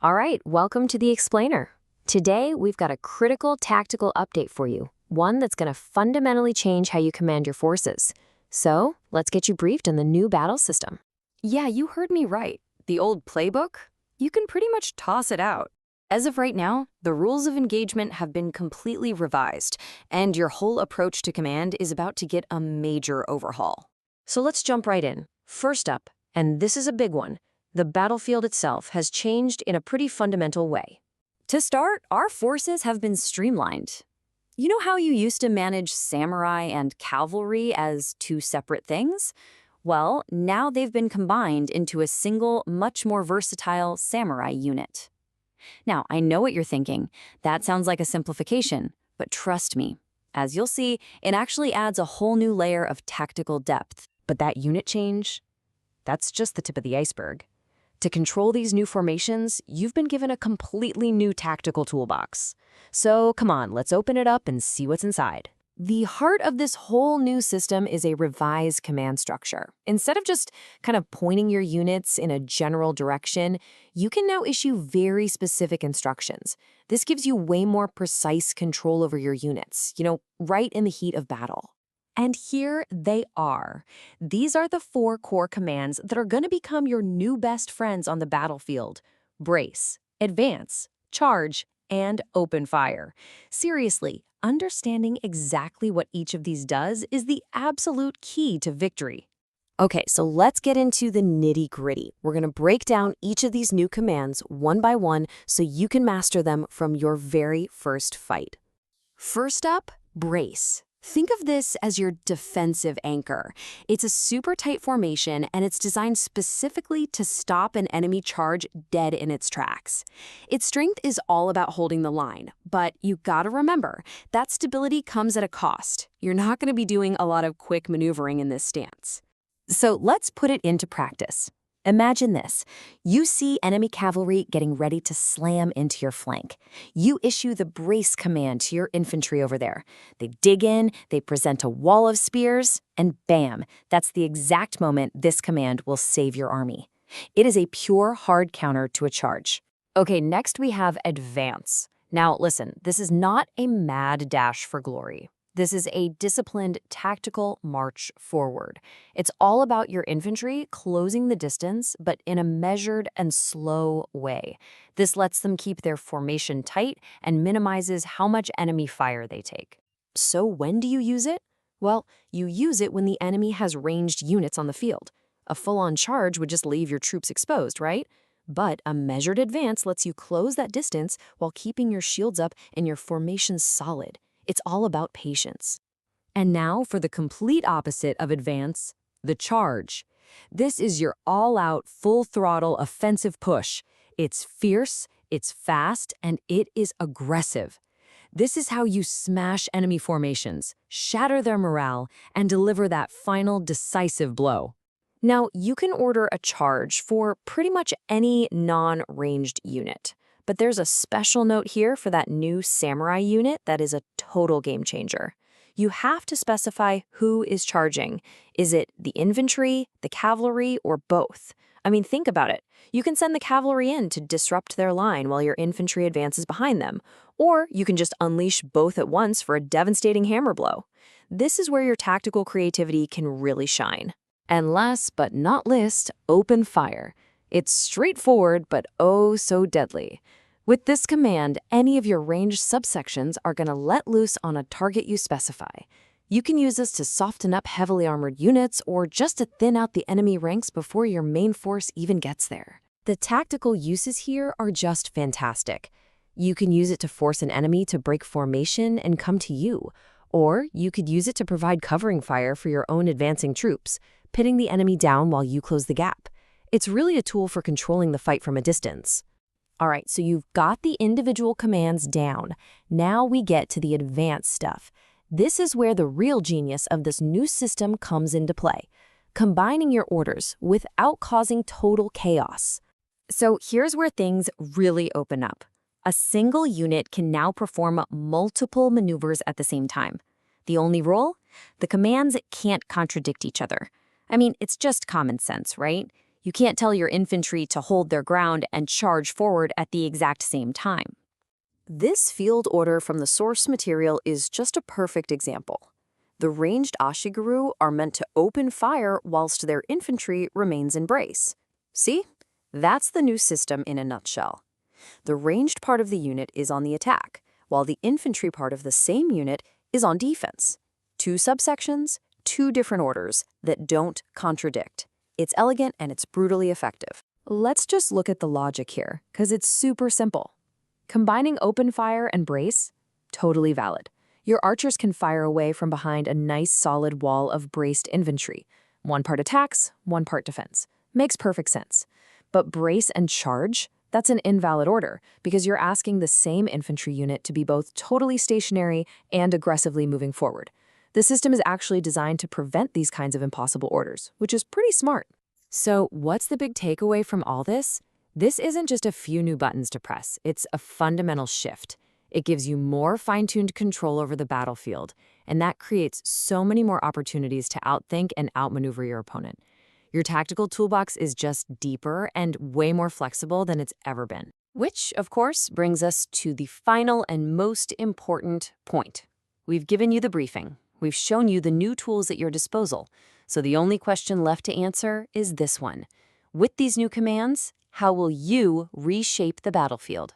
All right, welcome to the Explainer. Today, we've got a critical tactical update for you, one that's going to fundamentally change how you command your forces. So, let's get you briefed on the new battle system. Yeah, you heard me right. The old playbook? You can pretty much toss it out. As of right now, the rules of engagement have been completely revised, and your whole approach to command is about to get a major overhaul. So let's jump right in. First up, and this is a big one, the battlefield itself has changed in a pretty fundamental way. To start, our forces have been streamlined. You know how you used to manage Samurai and Cavalry as two separate things? Well, now they've been combined into a single, much more versatile Samurai unit. Now, I know what you're thinking. That sounds like a simplification, but trust me. As you'll see, it actually adds a whole new layer of tactical depth. But that unit change, that's just the tip of the iceberg. To control these new formations, you've been given a completely new tactical toolbox. So come on, let's open it up and see what's inside. The heart of this whole new system is a revised command structure. Instead of just kind of pointing your units in a general direction, you can now issue very specific instructions. This gives you way more precise control over your units, right in the heat of battle. And here they are. These are the 4 core commands that are going to become your new best friends on the battlefield. Brace, advance, charge, and open fire. Seriously, understanding exactly what each of these does is the absolute key to victory. Okay, so let's get into the nitty-gritty. We're going to break down each of these new commands one by one so you can master them from your very first fight. First up, brace. Think of this as your defensive anchor. It's a super tight formation, and it's designed specifically to stop an enemy charge dead in its tracks. Its strength is all about holding the line, but you gotta remember, that stability comes at a cost. You're not gonna be doing a lot of quick maneuvering in this stance. So let's put it into practice. Imagine this. You see enemy cavalry getting ready to slam into your flank. You issue the brace command to your infantry over there. They dig in, they present a wall of spears, and bam, that's the exact moment this command will save your army. It is a pure hard counter to a charge. Okay, next we have advance. Now listen, this is not a mad dash for glory. This is a disciplined, tactical march forward. It's all about your infantry closing the distance, but in a measured and slow way. This lets them keep their formation tight and minimizes how much enemy fire they take. So when do you use it? Well, you use it when the enemy has ranged units on the field. A full-on charge would just leave your troops exposed, right? But a measured advance lets you close that distance while keeping your shields up and your formation solid. It's all about patience. And now for the complete opposite of advance, the charge. This is your all-out, full-throttle offensive push. It's fierce, it's fast, and it is aggressive. This is how you smash enemy formations, shatter their morale, and deliver that final decisive blow. Now, you can order a charge for pretty much any non-ranged unit. But there's a special note here for that new Samurai unit that is a total game changer. You have to specify who is charging. Is it the infantry, the cavalry, or both? I mean, think about it. You can send the cavalry in to disrupt their line while your infantry advances behind them. Or you can just unleash both at once for a devastating hammer blow. This is where your tactical creativity can really shine. And last but not least, open fire. It's straightforward, but oh so deadly. With this command, any of your ranged subsections are going to let loose on a target you specify. You can use this to soften up heavily armored units or just to thin out the enemy ranks before your main force even gets there. The tactical uses here are just fantastic. You can use it to force an enemy to break formation and come to you, or you could use it to provide covering fire for your own advancing troops, pinning the enemy down while you close the gap. It's really a tool for controlling the fight from a distance. All right, so you've got the individual commands down. Now we get to the advanced stuff. This is where the real genius of this new system comes into play, combining your orders without causing total chaos. So here's where things really open up. A single unit can now perform multiple maneuvers at the same time. The only rule? The commands can't contradict each other. I mean, it's just common sense, right? You can't tell your infantry to hold their ground and charge forward at the exact same time. This field order from the source material is just a perfect example. The ranged ashigaru are meant to open fire whilst their infantry remains in brace. See? That's the new system in a nutshell. The ranged part of the unit is on the attack, while the infantry part of the same unit is on defense. Two subsections, two different orders that don't contradict. It's elegant and it's brutally effective. Let's just look at the logic here, because it's super simple. Combining open fire and brace? Totally valid. Your archers can fire away from behind a nice solid wall of braced infantry. One part attacks, one part defense. Makes perfect sense. But brace and charge? That's an invalid order, because you're asking the same infantry unit to be both totally stationary and aggressively moving forward. The system is actually designed to prevent these kinds of impossible orders, which is pretty smart. So what's the big takeaway from all this? This isn't just a few new buttons to press, it's a fundamental shift. It gives you more fine-tuned control over the battlefield, and that creates so many more opportunities to outthink and outmaneuver your opponent. Your tactical toolbox is just deeper and way more flexible than it's ever been. Which, of course, brings us to the final and most important point. We've given you the briefing. We've shown you the new tools at your disposal. So the only question left to answer is this one. With these new commands, how will you reshape the battlefield?